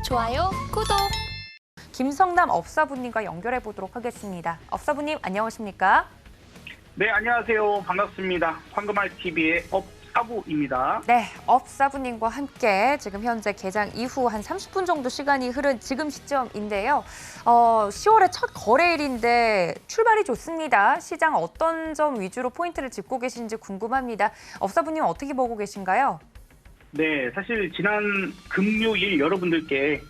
좋아요, 구독. 김성남 업사부님과 연결해 보도록 하겠습니다. 업사부님 안녕하십니까? 네, 안녕하세요. 반갑습니다. 황금알TV의 업사부입니다. 네, 업사부님과 함께 지금 현재 개장 이후 한 30분 정도 시간이 흐른 지금 시점인데요. 10월의 첫 거래일인데 출발이 좋습니다. 시장 어떤 점 위주로 포인트를 짚고 계신지 궁금합니다. 업사부님 어떻게 보고 계신가요? 네, 사실 지난 금요일 여러분들께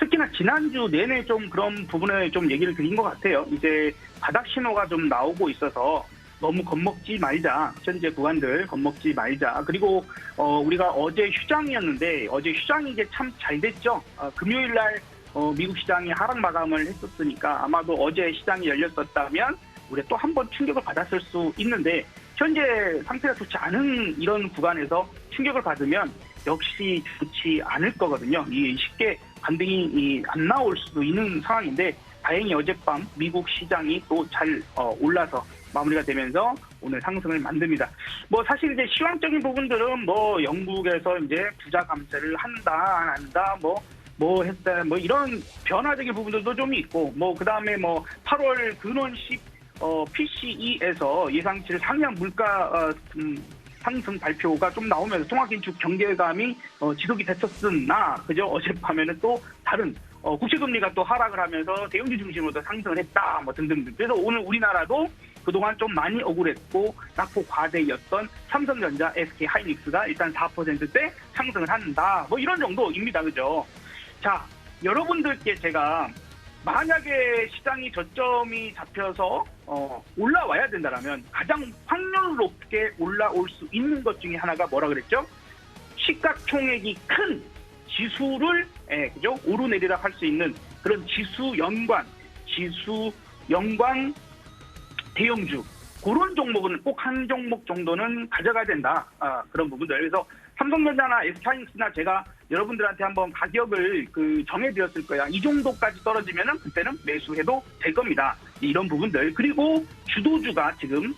특히나 지난주 내내 좀 그런 부분에 좀 얘기를 드린 것 같아요. 이제 바닥 신호가 좀 나오고 있어서 너무 겁먹지 말자. 현재 구간들 겁먹지 말자. 그리고 우리가 어제 휴장이었는데 어제 휴장이 이게 참 잘 됐죠. 금요일 날 미국 시장이 하락 마감을 했었으니까 아마도 어제 시장이 열렸었다면 우리가 또 한 번 충격을 받았을 수 있는데 현재 상태가 좋지 않은 이런 구간에서 충격을 받으면 역시 좋지 않을 거거든요. 이 쉽게 반등이 안 나올 수도 있는 상황인데 다행히 어젯밤 미국 시장이 또 잘 올라서 마무리가 되면서 오늘 상승을 만듭니다. 사실 이제 시황적인 부분들은 영국에서 이제 부자 감세를 한다, 안 한다, 했다, 이런 변화적인 부분들도 좀 있고, 그다음에 8월 근원식 PCE에서 예상치를 상회한 물가 상승 발표가 좀 나오면서 통화긴축 경계감이 지속이 됐었으나 그저 어젯밤에는 또 다른 국채금리가 또 하락을 하면서 대형주 중심으로 상승을 했다 등등등. 그래서 오늘 우리나라도 그동안 좀 많이 억울했고 낙폭 과대였던 삼성전자, SK하이닉스가 일단 4%대 상승을 한다. 이런 정도입니다. 그죠? 자, 여러분들께 제가 만약에 시장이 저점이 잡혀서 올라와야 된다면 가장 확률 높게 올라올 수 있는 것 중에 하나가 뭐라 그랬죠? 시가총액이 큰 지수를 그죠? 오르내리락 할 수 있는 그런 지수 연관 대형주 그런 종목은 꼭 한 종목 정도는 가져가야 된다. 그런 부분들. 그래서 삼성전자나 SK하이닉스나 제가 여러분들한테 한번 가격을 정해드렸을 거야. 이 정도까지 떨어지면은 그때는 매수해도 될 겁니다. 이런 부분들. 그리고 주도주가 지금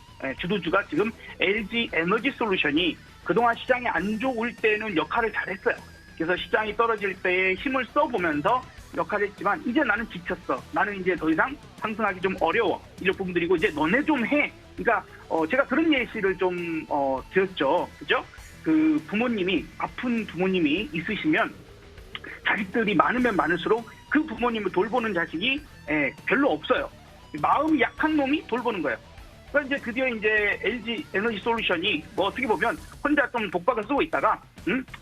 LG 에너지 솔루션이 그동안 시장이 안 좋을 때는 역할을 잘했어요. 그래서 시장이 떨어질 때에 힘을 써보면서 역할을 했지만 이제 나는 지쳤어. 나는 이제 더 이상 상승하기 좀 어려워. 이런 부분들이고 이제 너네 좀 해. 그러니까 제가 그런 예시를 좀 드렸죠. 그죠? 아픈 부모님이 있으시면 자식들이 많으면 많을수록 그 부모님을 돌보는 자식이 별로 없어요. 마음이 약한 놈이 돌보는 거예요. 그러니까 이제 드디어 이제 LG 에너지 솔루션이 어떻게 보면 혼자 좀 독박을 쓰고 있다가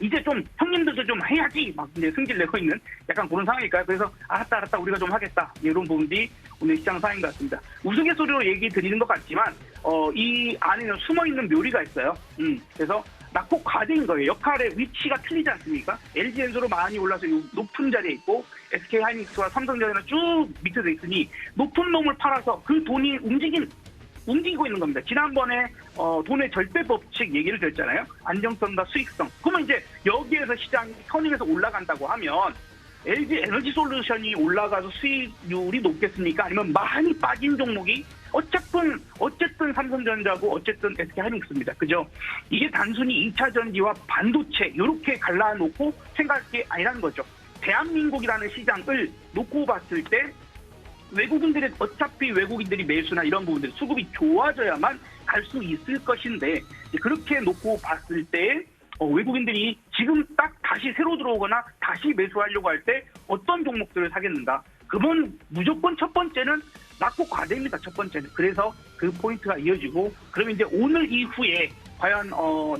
이제 좀 형님들도 좀 해야지 이제 승질 내고 있는 약간 그런 상황일까요? 그래서 알았다 우리가 좀 하겠다 이런 부분들이 오늘 시장 상황인 것 같습니다. 우스갯소리로 얘기 드리는 것 같지만 이 안에는 숨어있는 묘리가 있어요. 그래서 낙폭 과대인 거예요. 역할의 위치가 틀리지 않습니까? LG엔솔로 많이 올라서 높은 자리에 있고 SK하이닉스와 삼성전자는 쭉 밑에 있으니 높은 놈을 팔아서 그 돈이 움직이고 있는 겁니다. 지난번에 돈의 절대 법칙 얘기를 드렸잖아요. 안정성과 수익성. 그러면 이제 여기에서 시장이 터닝해서 올라간다고 하면 LG 에너지 솔루션이 올라가서 수익률이 높겠습니까? 아니면 많이 빠진 종목이 어쨌든 삼성전자고 어쨌든 SK하이닉스입니다. 그죠? 이게 단순히 2차 전지와 반도체 이렇게 갈라놓고 생각할 게 아니라는 거죠. 대한민국이라는 시장을 놓고 봤을 때 어차피 외국인들이 매수나 이런 부분들 수급이 좋아져야만 갈 수 있을 것인데 그렇게 놓고 봤을 때 외국인들이 지금 딱 다시 새로 들어오거나 다시 매수하려고 할 때 어떤 종목들을 사겠는가? 그건 무조건 첫 번째는 낙폭 과대입니다. 첫 번째는. 그래서 그 포인트가 이어지고 그러면 이제 오늘 이후에 과연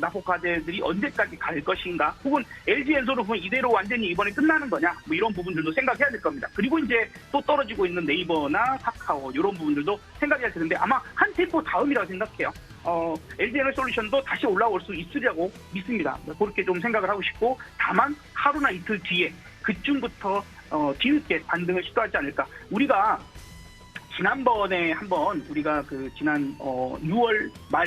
낙폭 과대들이 언제까지 갈 것인가? 혹은 LG엔솔은 그럼 이대로 완전히 이번에 끝나는 거냐? 이런 부분들도 생각해야 될 겁니다. 그리고 이제 또 떨어지고 있는 네이버나 카카오 이런 부분들도 생각해야 되는데 아마 한 템포 다음이라고 생각해요. LG에너지 솔루션도 다시 올라올 수 있으려고 믿습니다. 그렇게 좀 생각을 하고 싶고 다만 하루나 이틀 뒤에 그쯤부터 뒤늦게 반등을 시도하지 않을까. 우리가 지난번에 한번 우리가 지난 6월 말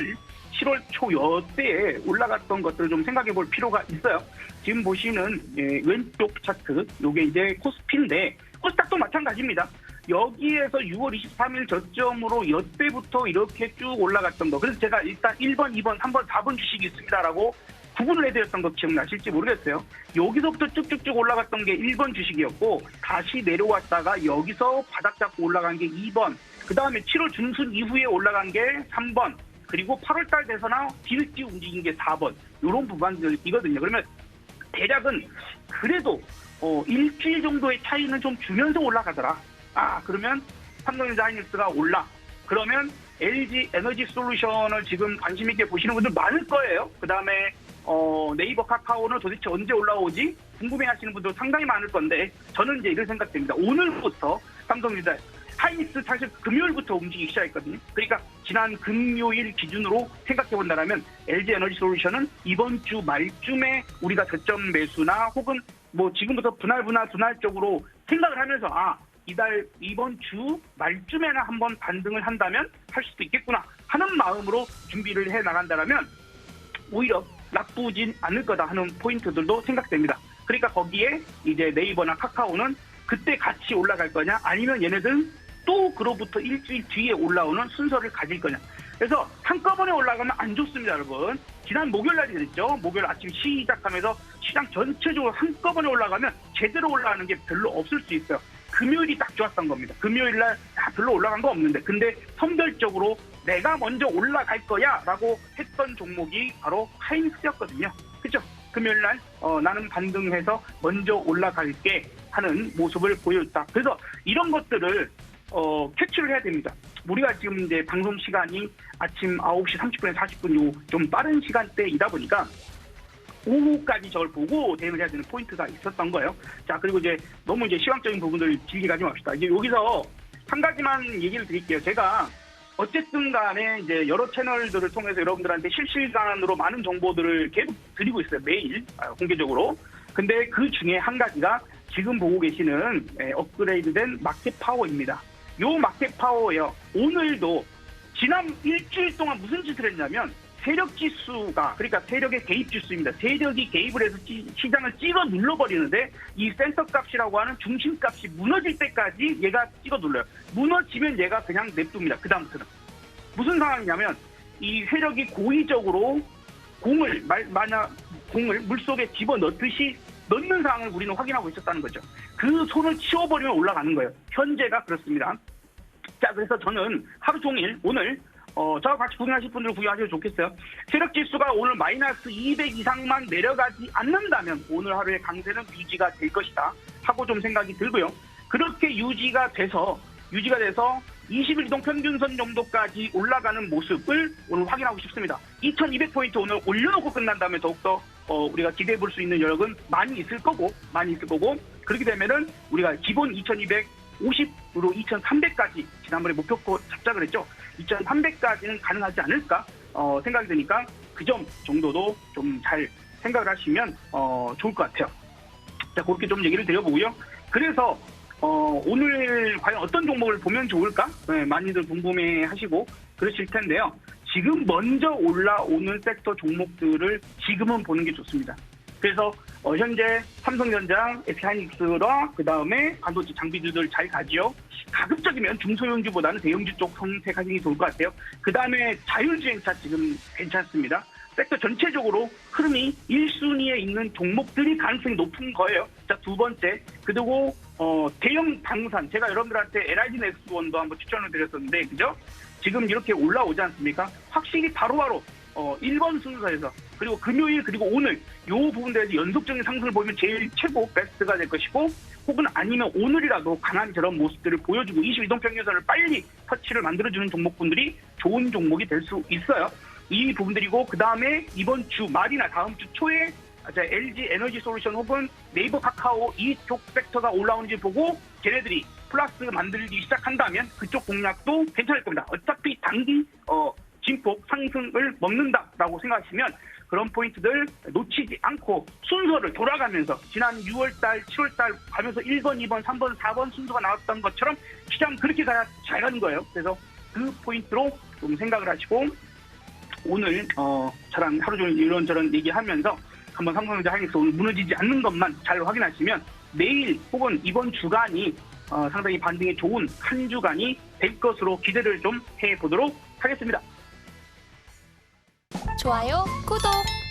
7월 초 여대에 올라갔던 것들을 좀 생각해 볼 필요가 있어요. 지금 보시는 왼쪽 차트, 요게 이제 코스피인데 코스닥도 마찬가지입니다. 여기에서 6월 23일 저점으로 여태부터 이렇게 쭉 올라갔던 거. 그래서 제가 일단 1번, 2번, 3번, 4번 주식이 있습니다라고 구분을 해드렸던 거 기억나실지 모르겠어요. 여기서부터 쭉쭉쭉 올라갔던 게 1번 주식이었고 다시 내려왔다가 여기서 바닥 잡고 올라간 게 2번, 그 다음에 7월 중순 이후에 올라간 게 3번, 그리고 8월달 돼서나 뒤늦게 움직인 게 4번, 이런 부분들이거든요. 그러면 대략은 그래도 일주일 정도의 차이는 좀 주면서 올라가더라. 그러면 삼성전자 하이닉스가 올라. 그러면 LG 에너지 솔루션을 지금 관심 있게 보시는 분들 많을 거예요. 그 다음에 네이버 카카오는 도대체 언제 올라오지? 궁금해하시는 분들 상당히 많을 건데 저는 이제 이런 생각됩니다. 오늘부터 삼성전자 하이닉스 사실 금요일부터 움직이기 시작했거든요. 그러니까 지난 금요일 기준으로 생각해본다면 LG 에너지 솔루션은 이번 주 말쯤에 우리가 저점 매수나 혹은 뭐 지금부터 분할적으로 생각을 하면서 이번 주 말쯤에는 한번 반등을 한다면 할 수도 있겠구나 하는 마음으로 준비를 해 나간다면 오히려 나쁘진 않을 거다 하는 포인트들도 생각됩니다. 그러니까 거기에 이제 네이버나 카카오는 그때 같이 올라갈 거냐 아니면 얘네들 또 그로부터 일주일 뒤에 올라오는 순서를 가질 거냐. 그래서 한꺼번에 올라가면 안 좋습니다, 여러분. 지난 목요일 날이 됐죠. 목요일 아침 시작하면서 시장 전체적으로 한꺼번에 올라가면 제대로 올라가는 게 별로 없을 수 있어요. 금요일이 딱 좋았던 겁니다. 금요일 날 별로 올라간 거 없는데 근데 선별적으로 내가 먼저 올라갈 거야 라고 했던 종목이 바로 하이닉스였거든요. 그렇죠? 금요일 날 나는 반등해서 먼저 올라갈게 하는 모습을 보였다. 그래서 이런 것들을 캐치를 해야 됩니다. 우리가 지금 이제 방송 시간이 아침 9시 30분에서 40분 요 좀 빠른 시간대이다 보니까 오후까지 저걸 보고 대응을 해야 되는 포인트가 있었던 거예요. 자, 그리고 이제 너무 이제 시황적인 부분들 길게 가지 맙시다. 이제 여기서 한 가지만 얘기를 드릴게요. 제가 어쨌든 간에 이제 여러 채널들을 통해서 여러분들한테 실시간으로 많은 정보들을 계속 드리고 있어요. 매일 공개적으로. 근데 그 중에 한 가지가 지금 보고 계시는 업그레이드된 마켓 파워입니다. 요 마켓 파워예요. 오늘도 지난 일주일 동안 무슨 짓을 했냐면 세력 지수가, 그러니까 세력의 개입 지수입니다. 세력이 개입을 해서 시장을 찍어 눌러버리는데 이 센터 값이라고 하는 중심 값이 무너질 때까지 얘가 찍어 눌러요. 무너지면 얘가 그냥 냅둡니다. 그 다음부터는. 무슨 상황이냐면 이 세력이 고의적으로 공을 물속에 집어넣듯이 넣는 상황을 우리는 확인하고 있었다는 거죠. 그 손을 치워버리면 올라가는 거예요. 현재가 그렇습니다. 자, 그래서 저는 하루 종일 오늘 저와 같이 구경하실 분들은 구경하셔도 좋겠어요. 세력지수가 오늘 마이너스 200 이상만 내려가지 않는다면 오늘 하루의 강세는 유지가 될 것이다 하고 좀 생각이 들고요. 그렇게 유지가 돼서 20일 이동 평균선 정도까지 올라가는 모습을 오늘 확인하고 싶습니다. 2200포인트 오늘 올려놓고 끝난다면 더욱더 우리가 기대해 볼 수 있는 여력은 많이 있을 거고 그렇게 되면은 우리가 기본 2250으로 2300까지 지난번에 목표코 잡자 그랬죠. 2300까지는 가능하지 않을까 생각이 드니까 그 점 정도도 좀 잘 생각을 하시면 좋을 것 같아요. 자, 그렇게 좀 얘기를 드려보고요. 그래서 오늘 과연 어떤 종목을 보면 좋을까? 네, 많이들 궁금해하시고 그러실 텐데요. 지금 먼저 올라오는 섹터 종목들을 지금은 보는 게 좋습니다. 그래서 현재 삼성전자, SK하이닉스와 그 다음에 반도체 장비주들 잘 가지요. 가급적이면 중소형주보다는 대형주 쪽 선택하시는 게 좋을 것 같아요. 그 다음에 자율주행차 지금 괜찮습니다. 섹터 전체적으로 흐름이 1순위에 있는 종목들이 가능성이 높은 거예요. 자, 두 번째. 그리고 대형 방산. 제가 여러분들한테 LIG 넥스원도 한번 추천을 드렸었는데, 그죠? 지금 이렇게 올라오지 않습니까? 확실히 바로바로 1번 순서에서 그리고 금요일 그리고 오늘 요 부분들에서 연속적인 상승을 보이면 제일 최고 베스트가 될 것이고 혹은 아니면 오늘이라도 강한 저런 모습들을 보여주고 22동평균선을 빨리 터치를 만들어주는 종목분들이 좋은 종목이 될 수 있어요. 이 부분들이고 그 다음에 이번 주 말이나 다음 주 초에 LG 에너지 솔루션 혹은 네이버 카카오 이쪽 섹터가 올라오는지 보고 걔네들이 플러스 만들기 시작한다면 그쪽 공략도 괜찮을 겁니다. 어차피 단기 진폭 상승을 먹는다라고 생각하시면 그런 포인트들 놓치지 않고 순서를 돌아가면서 지난 6월달, 7월달 가면서 1번, 2번, 3번, 4번 순서가 나왔던 것처럼 시장 그렇게 가야 잘 가는 거예요. 그래서 그 포인트로 좀 생각을 하시고 오늘 저랑 하루 종일 이런저런 얘기하면서 한번 삼성전자 하이닉스 오늘 무너지지 않는 것만 잘 확인하시면 내일 혹은 이번 주간이 상당히 반등이 좋은 한 주간이 될 것으로 기대를 좀 해보도록 하겠습니다. 좋아요, 구독!